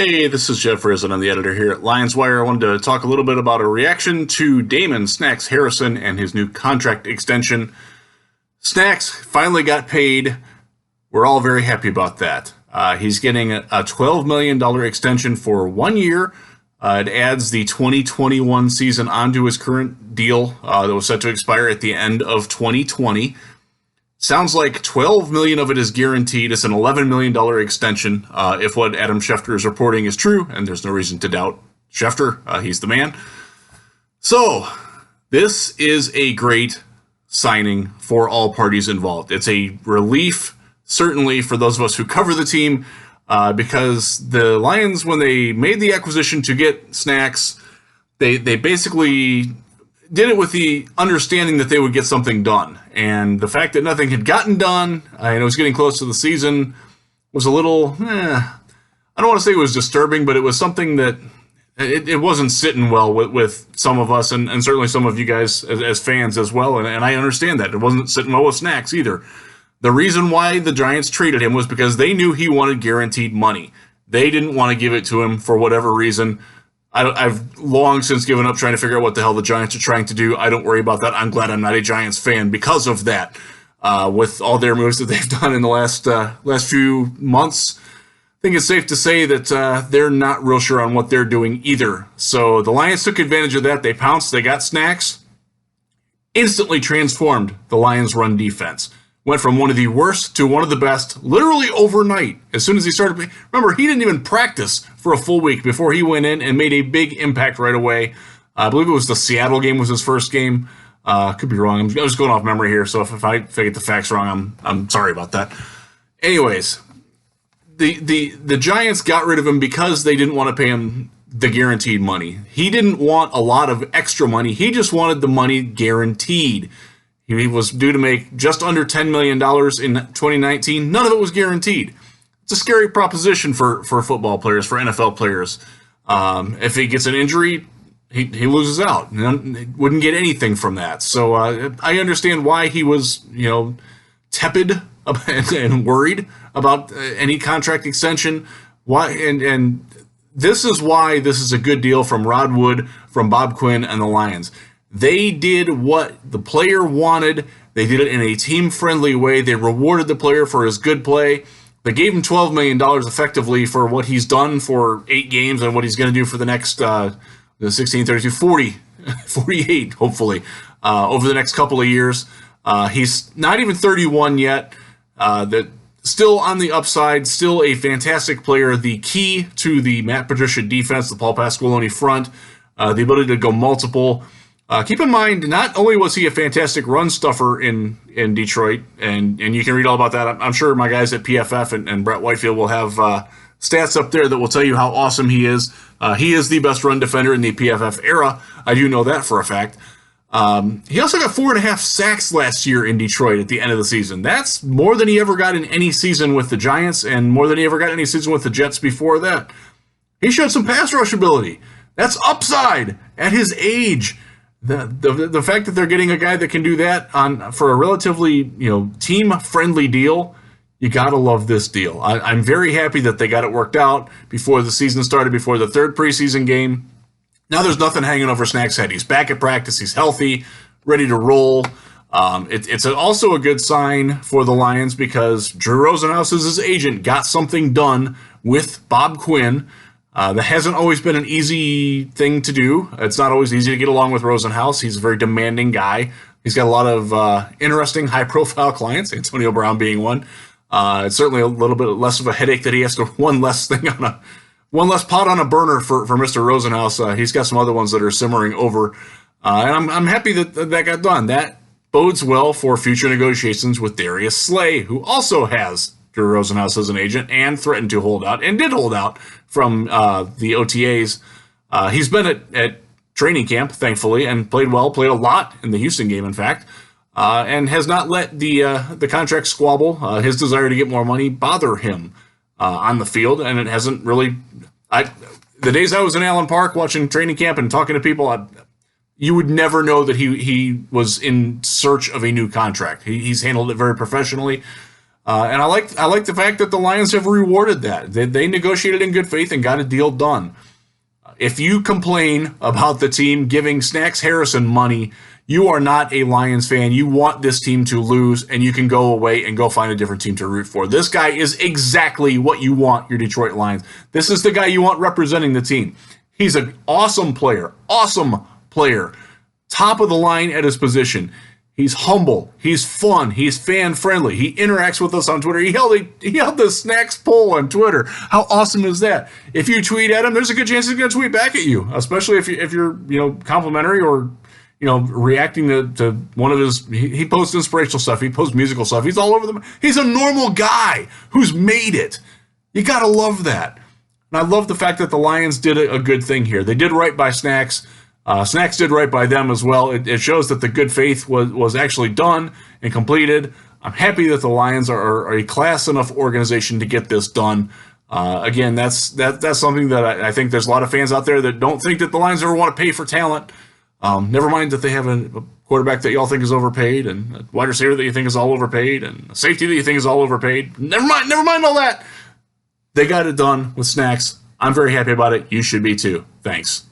Hey, this is Jeff Risdon. I'm the editor here at Lions Wire. I wanted to talk a little bit about a reaction to Damon Snacks Harrison and his new contract extension. Snacks finally got paid. We're all very happy about that. He's getting a $12 million extension for 1 year. It adds the 2021 season onto his current deal that was set to expire at the end of 2020. Sounds like $12 million of it is guaranteed. It's an $11 million extension if what Adam Schefter is reporting is true, and there's no reason to doubt Schefter. He's the man. So this is a great signing for all parties involved. It's a relief, certainly, for those of us who cover the team, because the Lions, when they made the acquisition to get Snacks, they basically did it with the understanding that they would get something done. And the fact that nothing had gotten done, and it was getting close to the season, was a little, I don't want to say it was disturbing, but it was something that it wasn't sitting well with some of us, and certainly some of you guys as fans as well. And I understand that. It wasn't sitting well with Snacks either. The reason why the Giants traded him was because they knew he wanted guaranteed money. They didn't want to give it to him for whatever reason. I've long since given up trying to figure out what the hell the Giants are trying to do. I don't worry about that. I'm glad I'm not a Giants fan because of that. With all their moves that they've done in the last few months, I think it's safe to say that they're not real sure on what they're doing either. So the Lions took advantage of that. They pounced. They got Snacks. Instantly transformed the Lions' run defense. Went from one of the worst to one of the best, literally overnight. As soon as he started, remember, he didn't even practice for a full week before he went in and made a big impact right away. I believe it was the Seattle game was his first game. Could be wrong. I'm just going off memory here, so if I get the facts wrong, I'm sorry about that. Anyways, the Giants got rid of him because they didn't want to pay him the guaranteed money. He didn't want a lot of extra money. He just wanted the money guaranteed. He was due to make just under $10 million in 2019. None of it was guaranteed. It's a scary proposition for football players, for NFL players. If he gets an injury, he loses out. He wouldn't get anything from that. So I understand why he was, tepid and worried about any contract extension. Why and this is why this is a good deal from Rod Wood, from Bob Quinn, and the Lions. They did what the player wanted. They did it in a team-friendly way. They rewarded the player for his good play. They gave him $12 million effectively for what he's done for 8 games and what he's going to do for the next 16, 32, 40, 48, hopefully, over the next couple of years. He's not even 31 yet. That still on the upside, still a fantastic player. The key to the Matt Patricia defense, the Paul Pasqualoni front, the ability to go multiple. Keep in mind, not only was he a fantastic run stuffer in Detroit, and you can read all about that. I'm sure my guys at PFF and Brett Whitefield will have stats up there that will tell you how awesome he is. He is the best run defender in the PFF era. I do know that for a fact. He also got 4.5 sacks last year in Detroit at the end of the season. That's more than he ever got in any season with the Giants, and more than he ever got in any season with the Jets before that. He showed some pass rush ability. That's upside at his age. The fact that they're getting a guy that can do that for a relatively team friendly deal, you gotta love this deal. I'm very happy that they got it worked out before the season started, before the third preseason game. Now there's nothing hanging over Snack's head. He's back at practice. He's healthy, ready to roll. It's also a good sign for the Lions because Drew Rosenhaus's agent got something done with Bob Quinn. That hasn't always been an easy thing to do. It's not always easy to get along with Rosenhaus. He's a very demanding guy. He's got a lot of interesting, high-profile clients, Antonio Brown being one. It's certainly a little bit less of a headache that he has to one less pot on a burner for Mr. Rosenhaus. He's got some other ones that are simmering over, and I'm happy that got done. That bodes well for future negotiations with Darius Slay, who also has Drew Rosenhaus as an agent and threatened to hold out and did hold out from the OTAs. He's been at training camp, thankfully, and played well, played a lot in the Houston game, in fact, and has not let the contract squabble, his desire to get more money, bother him on the field. And it hasn't really... the days I was in Allen Park watching training camp and talking to people, you would never know that he was in search of a new contract. He's handled it very professionally. And I like the fact that the Lions have rewarded that. They negotiated in good faith and got a deal done. If you complain about the team giving Snacks Harrison money, you are not a Lions fan. You want this team to lose, and you can go away and go find a different team to root for. This guy is exactly what you want your Detroit Lions. This is the guy you want representing the team. He's an awesome player, top of the line at his position. He's humble. He's fun. He's fan-friendly. He interacts with us on Twitter. He held the Snacks poll on Twitter. How awesome is that? If you tweet at him, there's a good chance he's going to tweet back at you, especially if you're complimentary or reacting to one of his. He posts inspirational stuff. He posts musical stuff. He's all over them. He's a normal guy who's made it. You got to love that. And I love the fact that the Lions did a good thing here. They did right by Snacks. Snacks did right by them as well. It shows that the good faith was actually done and completed. I'm happy that the Lions are a class enough organization to get this done. Again, that's something that I think there's a lot of fans out there that don't think that the Lions ever want to pay for talent. Never mind that they have a quarterback that y'all think is overpaid, and a wide receiver that you think is all overpaid, and a safety that you think is all overpaid. Never mind all that. They got it done with Snacks. I'm very happy about it. You should be too. Thanks.